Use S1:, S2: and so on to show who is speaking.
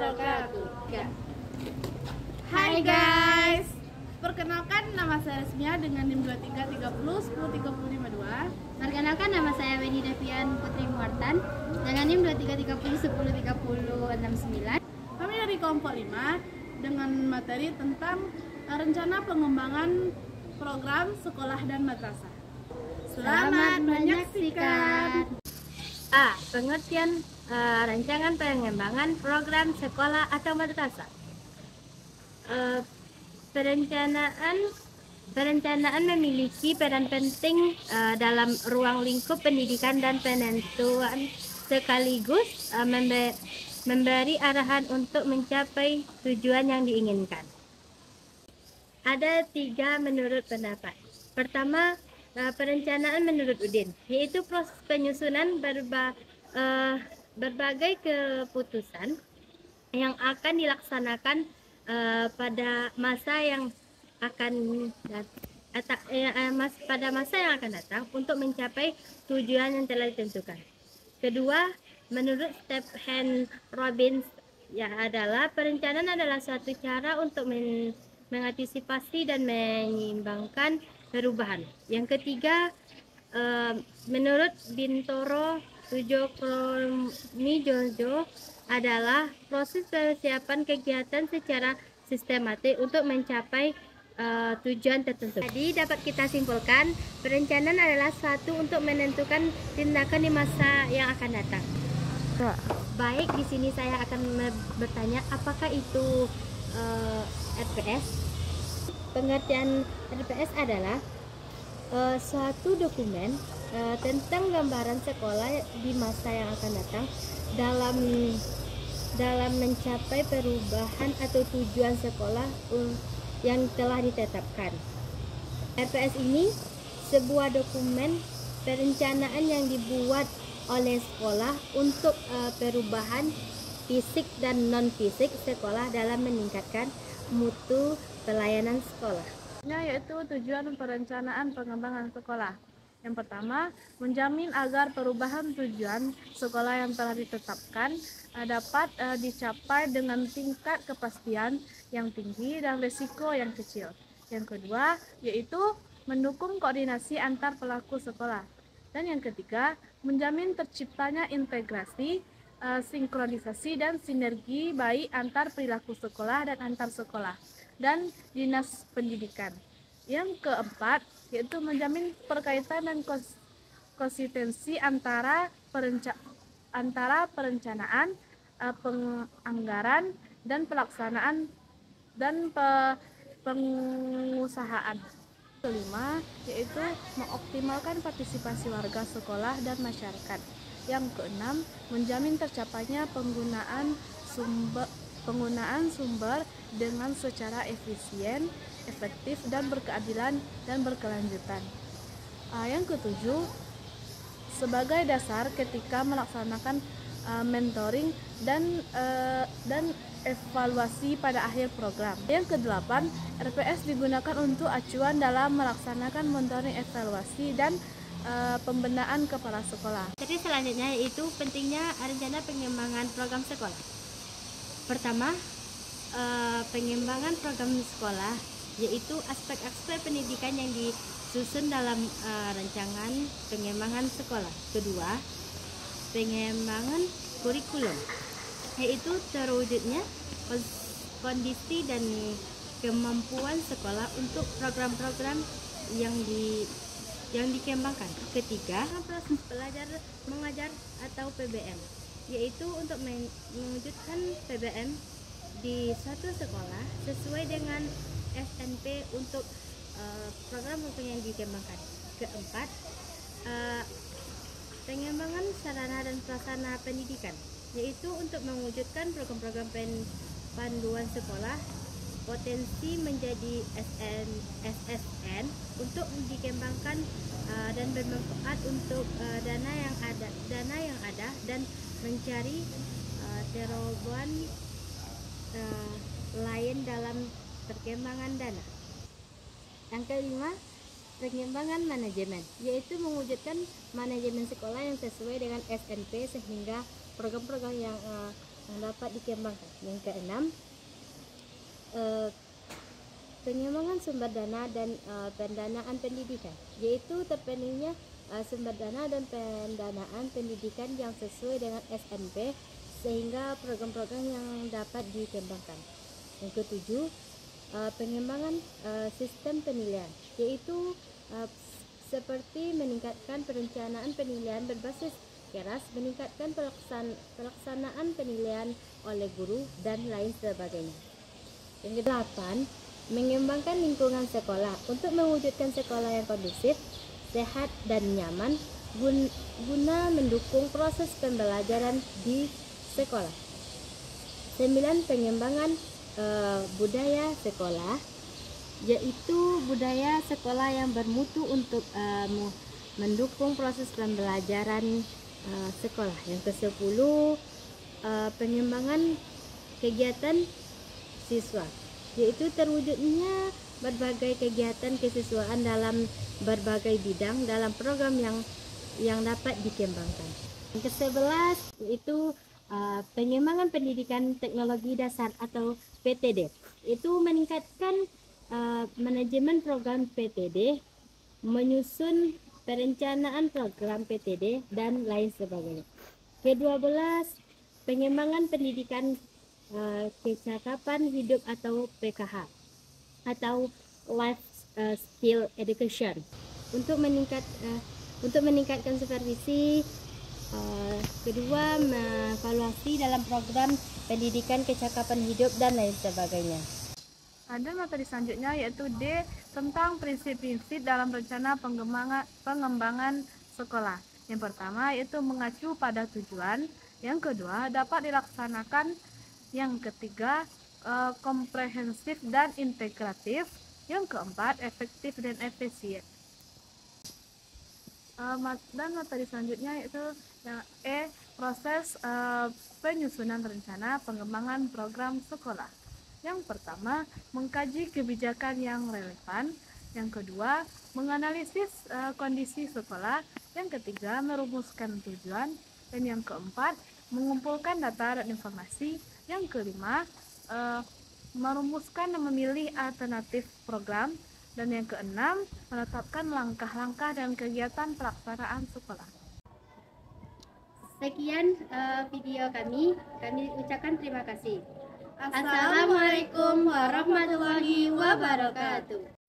S1: wabarakatuh. Hai guys, perkenalkan nama saya Resmia dengan NIM 2330 103052.
S2: Perkenalkan nama saya Weni Devian Putri Muartan dengan NIM 2330 103069.
S1: Kami dari kelompok 5 dengan materi tentang rencana pengembangan program sekolah dan madrasah. Selamat menyaksikan.
S2: A. Pengertian rancangan pengembangan program sekolah atau madrasah. Perencanaan memiliki peran penting dalam ruang lingkup pendidikan dan penentuan, sekaligus memberi arahan untuk mencapai tujuan yang diinginkan. Ada 3 menurut pendapat. Pertama, perencanaan menurut Udin, yaitu proses penyusunan berbagai keputusan yang akan dilaksanakan pada masa yang akan datang untuk mencapai tujuan yang telah ditentukan. Kedua, menurut Stephen Robbins, adalah perencanaan adalah suatu cara untuk mengantisipasi dan menyeimbangkan perubahan. Yang ketiga, menurut Bintoro Sujokromijojo, adalah proses persiapan kegiatan secara sistematik untuk mencapai tujuan tertentu. Jadi dapat kita simpulkan, perencanaan adalah suatu untuk menentukan tindakan di masa yang akan datang. Baik, di sini saya akan bertanya, apakah itu RPS? Pengertian RPS adalah suatu dokumen tentang gambaran sekolah di masa yang akan datang dalam mencapai perubahan atau tujuan sekolah yang telah ditetapkan. RPS ini sebuah dokumen perencanaan yang dibuat oleh sekolah untuk perubahan fisik dan non-fisik sekolah dalam meningkatkan mutu pelayanan sekolah.
S1: Yaitu tujuan perencanaan pengembangan sekolah. Yang pertama, menjamin agar perubahan tujuan sekolah yang telah ditetapkan dapat dicapai dengan tingkat kepastian yang tinggi dan risiko yang kecil. Yang kedua, yaitu mendukung koordinasi antar pelaku sekolah. Dan yang ketiga, menjamin terciptanya integrasi, sinkronisasi dan sinergi baik antar perilaku sekolah dan antar sekolah dan dinas pendidikan. Yang keempat, yaitu menjamin perkaitan dan konsistensi antara perencanaan, penganggaran dan pelaksanaan dan pengusahaan. Kelima, yaitu mengoptimalkan partisipasi warga sekolah dan masyarakat. Yang keenam, menjamin tercapainya penggunaan sumber dengan secara efisien, efektif dan berkeadilan dan berkelanjutan. Yang ketujuh, sebagai dasar ketika melaksanakan mentoring dan evaluasi pada akhir program. Yang kedelapan, RPS digunakan untuk acuan dalam melaksanakan mentoring, evaluasi dan pembinaan kepala sekolah.
S2: Jadi selanjutnya yaitu pentingnya rencana pengembangan program sekolah. Pertama, pengembangan program sekolah yaitu aspek-aspek pendidikan yang disusun dalam rancangan pengembangan sekolah. Kedua, pengembangan kurikulum, yaitu terwujudnya kondisi dan kemampuan sekolah untuk program-program yang dikembangkan. Ketiga, proses belajar mengajar atau PBM, yaitu untuk mewujudkan PBM di suatu sekolah sesuai dengan SNP untuk program yang dikembangkan. Keempat, pengembangan sarana dan prasarana pendidikan, yaitu untuk mewujudkan program-program panduan sekolah potensi menjadi SSN untuk dikembangkan dan bermanfaat untuk dana yang ada dan mencari terobosan lain dalam perkembangan dana. Yang kelima, pengembangan manajemen, yaitu mewujudkan manajemen sekolah yang sesuai dengan SNP sehingga program-program yang yang dapat dikembangkan. Yang keenam, pengembangan sumber dana dan pendanaan pendidikan, yaitu terpenuhinya sumber dana dan pendanaan pendidikan yang sesuai dengan SNP sehingga program-program yang dapat dikembangkan. Yang ketujuh, pengembangan sistem penilaian, yaitu seperti meningkatkan perencanaan penilaian berbasis keras, meningkatkan pelaksanaan penilaian oleh guru dan lain sebagainya. Yang kedelapan, mengembangkan lingkungan sekolah untuk mewujudkan sekolah yang kondusif, sehat dan nyaman guna mendukung proses pembelajaran di sekolah. 9. Pengembangan budaya sekolah, yaitu budaya sekolah yang bermutu untuk mendukung proses pembelajaran sekolah. Yang ke-10, pengembangan kegiatan siswa, yaitu terwujudnya berbagai kegiatan kesiswaan dalam berbagai bidang dalam program yang dapat dikembangkan. Yang ke-11 yaitu pengembangan pendidikan teknologi dasar atau PTD, itu meningkatkan manajemen program PTD, menyusun perencanaan program PTD dan lain sebagainya. Ke-12, pengembangan pendidikan kecakapan hidup atau PKH atau life skill education untuk meningkatkan supervisi. Kedua, mengevaluasi dalam program pendidikan kecakapan hidup dan lain sebagainya.
S1: Ada materi selanjutnya yaitu D tentang prinsip-prinsip dalam rencana pengembangan sekolah. Yang pertama yaitu mengacu pada tujuan, yang kedua dapat dilaksanakan, yang ketiga komprehensif dan integratif, yang keempat efektif dan efisien. Dan materi selanjutnya yaitu yang E, proses penyusunan rencana pengembangan program sekolah. Yang pertama, mengkaji kebijakan yang relevan. Yang kedua, menganalisis kondisi sekolah. Yang ketiga, merumuskan tujuan. Dan yang keempat, mengumpulkan data dan informasi. Yang kelima, merumuskan dan memilih alternatif program. Dan yang keenam, menetapkan langkah-langkah dan kegiatan pelaksanaan sekolah.
S2: Sekian video kami ucapkan terima kasih. Assalamualaikum warahmatullahi wabarakatuh.